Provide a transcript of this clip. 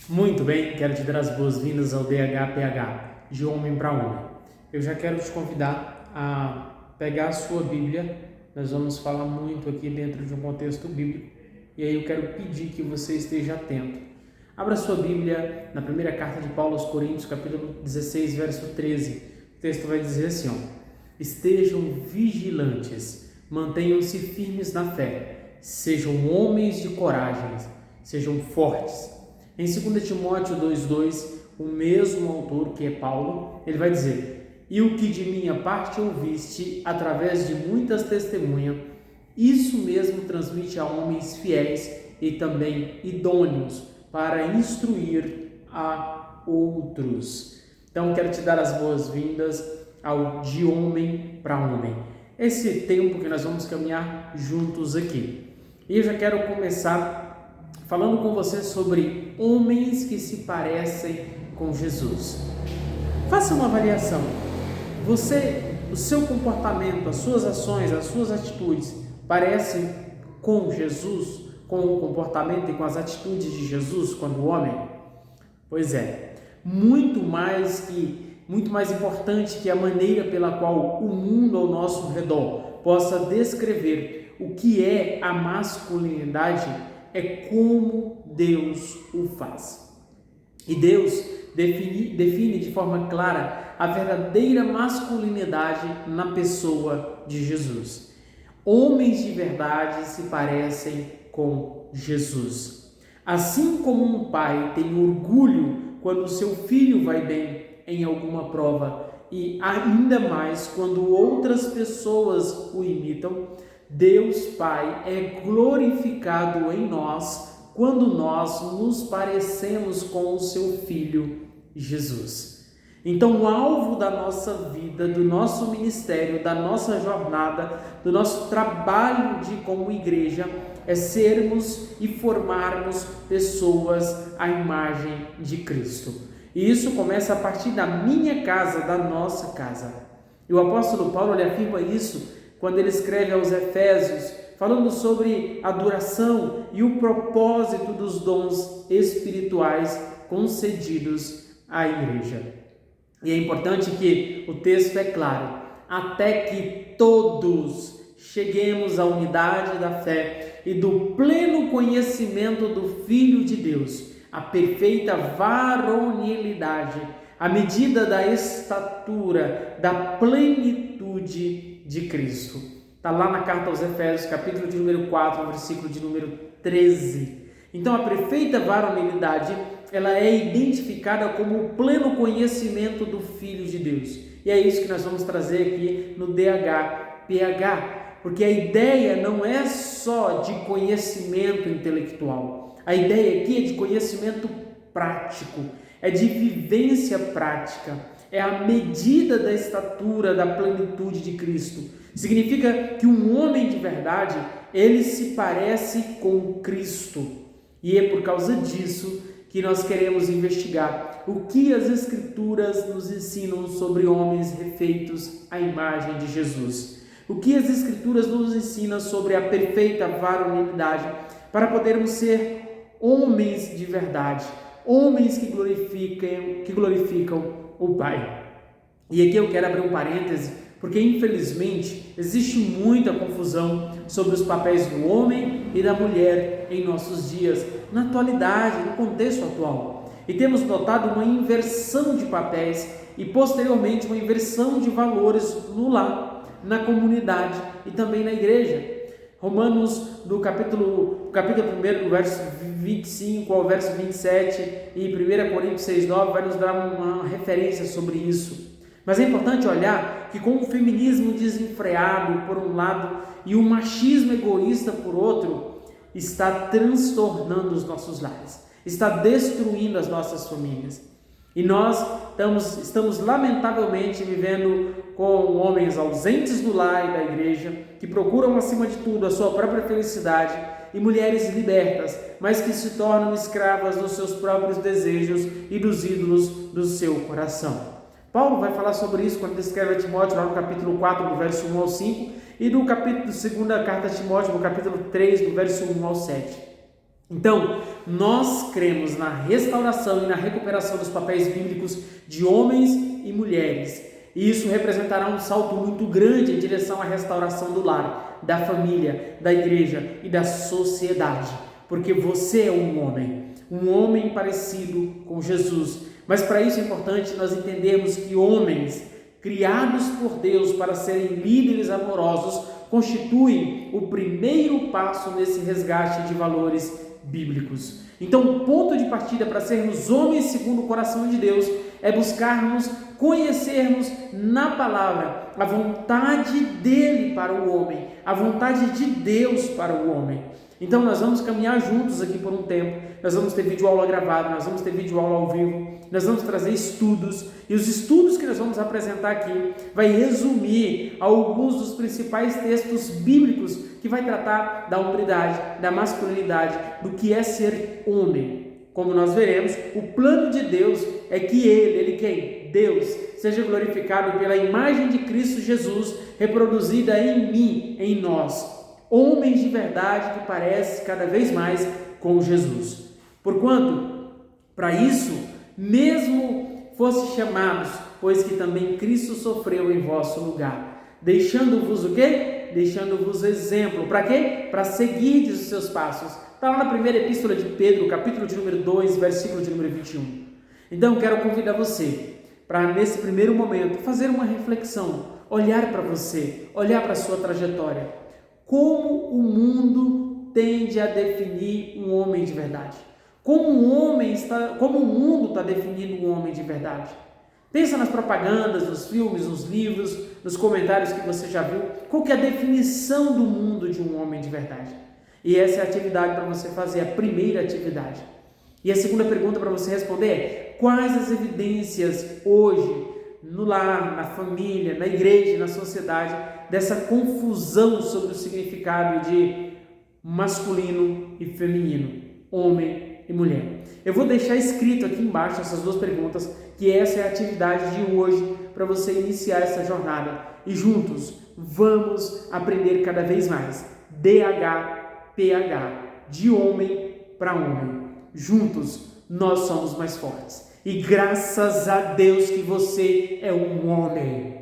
Muito bem, quero te dar as boas-vindas ao DHPH, de Homem para Homem. Eu já quero te convidar a pegar a sua Bíblia. Nós vamos falar muito aqui dentro de um contexto bíblico, e aí eu quero pedir que você esteja atento. Abra sua Bíblia na primeira carta de Paulo aos Coríntios, capítulo 16, verso 13. O texto vai dizer assim, estejam vigilantes, mantenham-se firmes na fé, sejam homens de coragem, sejam fortes. Em 2 Timóteo 2,2, o mesmo autor, que é Paulo, ele vai dizer: e o que de minha parte ouviste, através de muitas testemunhas, isso mesmo transmite a homens fiéis e também idôneos para instruir a outros. Então, quero te dar as boas-vindas ao De Homem para Homem. Esse tempo que nós vamos caminhar juntos aqui. E eu já quero começar falando com você sobre homens que se parecem com Jesus. Faça uma avaliação. O seu comportamento, as suas ações, as suas atitudes parecem com Jesus, com o comportamento e com as atitudes de Jesus quando homem? Pois é, muito mais importante que a maneira pela qual o mundo ao nosso redor possa descrever o que é a masculinidade, é como Deus o faz. E Deus define de forma clara a verdadeira masculinidade na pessoa de Jesus. Homens de verdade se parecem com Jesus. Assim como um pai tem orgulho quando o seu filho vai bem em alguma prova, e ainda mais quando outras pessoas o imitam, Deus Pai é glorificado em nós quando nós nos parecemos com o seu Filho Jesus. Então, o alvo da nossa vida, do nosso ministério, da nossa jornada, do nosso trabalho como igreja, é sermos e formarmos pessoas à imagem de Cristo. E isso começa a partir da minha casa, da nossa casa. E o apóstolo Paulo ele afirma isso quando ele escreve aos Efésios, falando sobre a duração e o propósito dos dons espirituais concedidos à igreja. E é importante que o texto é claro: até que todos cheguemos à unidade da fé e do pleno conhecimento do Filho de Deus, a perfeita varonilidade, à medida da estatura, da plenitude de Cristo. Está lá na carta aos Efésios, capítulo de número 4, versículo de número 13. Então, a perfeita varonilidade, ela é identificada como o pleno conhecimento do Filho de Deus. E é isso que nós vamos trazer aqui no DHPH, porque a ideia não é só de conhecimento intelectual. A ideia aqui é de conhecimento prático, é de vivência prática, é a medida da estatura, da plenitude de Cristo. Significa que um homem de verdade, ele se parece com Cristo. E é por causa disso que nós queremos investigar o que as Escrituras nos ensinam sobre homens refeitos à imagem de Jesus. O que as Escrituras nos ensinam sobre a perfeita varonilidade, para podermos ser homens de verdade, homens que glorificam o Pai. E aqui eu quero abrir um parêntese, porque infelizmente existe muita confusão sobre os papéis do homem e da mulher em nossos dias, na atualidade, no contexto atual. E temos notado uma inversão de papéis e posteriormente uma inversão de valores no lar, na comunidade e também na igreja. Romanos, do capítulo 1, do verso 25 ao verso 27, e 1 Coríntios 6,9 vai nos dar uma referência sobre isso. Mas é importante olhar que com o feminismo desenfreado por um lado e o machismo egoísta por outro, está transtornando os nossos lares, está destruindo as nossas famílias. E nós estamos lamentavelmente vivendo com homens ausentes do lar e da igreja, que procuram acima de tudo a sua própria felicidade, e mulheres libertas, mas que se tornam escravas dos seus próprios desejos e dos ídolos do seu coração. Paulo vai falar sobre isso quando escreve a Timóteo, lá no capítulo 4, do verso 1 ao 5, e no capítulo 2 carta a Timóteo, no capítulo 3, do verso 1 ao 7. Então, nós cremos na restauração e na recuperação dos papéis bíblicos de homens e mulheres. E isso representará um salto muito grande em direção à restauração do lar, da família, da igreja e da sociedade. Porque você é um homem parecido com Jesus. Mas para isso é importante nós entendermos que homens criados por Deus para serem líderes amorosos constituem o primeiro passo nesse resgate de valores bíblicos. Então, o ponto de partida para sermos homens segundo o coração de Deus é buscarmos conhecermos na palavra a vontade dele para o homem, a vontade de Deus para o homem. Então nós vamos caminhar juntos aqui por um tempo, nós vamos ter videoaula gravada, nós vamos ter videoaula ao vivo, nós vamos trazer estudos, e os estudos que nós vamos apresentar aqui vai resumir alguns dos principais textos bíblicos que vai tratar da hombridade, da masculinidade, do que é ser homem. Como nós veremos, o plano de Deus é que ele quem? Deus, seja glorificado pela imagem de Cristo Jesus reproduzida em mim, em nós, homens de verdade que parecem cada vez mais com Jesus. Porquanto, para isso, mesmo fosse chamados, pois que também Cristo sofreu em vosso lugar, deixando-vos o quê? Deixando-vos exemplo. Para quê? Para seguirdes os seus passos. Está lá na primeira epístola de Pedro, capítulo de número 2, versículo de número 21. Então, quero convidar você para, nesse primeiro momento, fazer uma reflexão, olhar para você, olhar para a sua trajetória. Como o mundo tende a definir um homem de verdade? Como o mundo está definindo um homem de verdade? Pensa nas propagandas, nos filmes, nos livros, nos comentários que você já viu. Qual que é a definição do mundo de um homem de verdade? E essa é a atividade para você fazer, a primeira atividade. E a segunda pergunta para você responder é: quais as evidências hoje, no lar, na família, na igreja, na sociedade, dessa confusão sobre o significado de masculino e feminino, homem e mulher? Eu vou deixar escrito aqui embaixo essas duas perguntas, que essa é a atividade de hoje para você iniciar essa jornada. E juntos vamos aprender cada vez mais. DHPH, de homem para homem. Juntos nós somos mais fortes. E graças a Deus que você é um homem.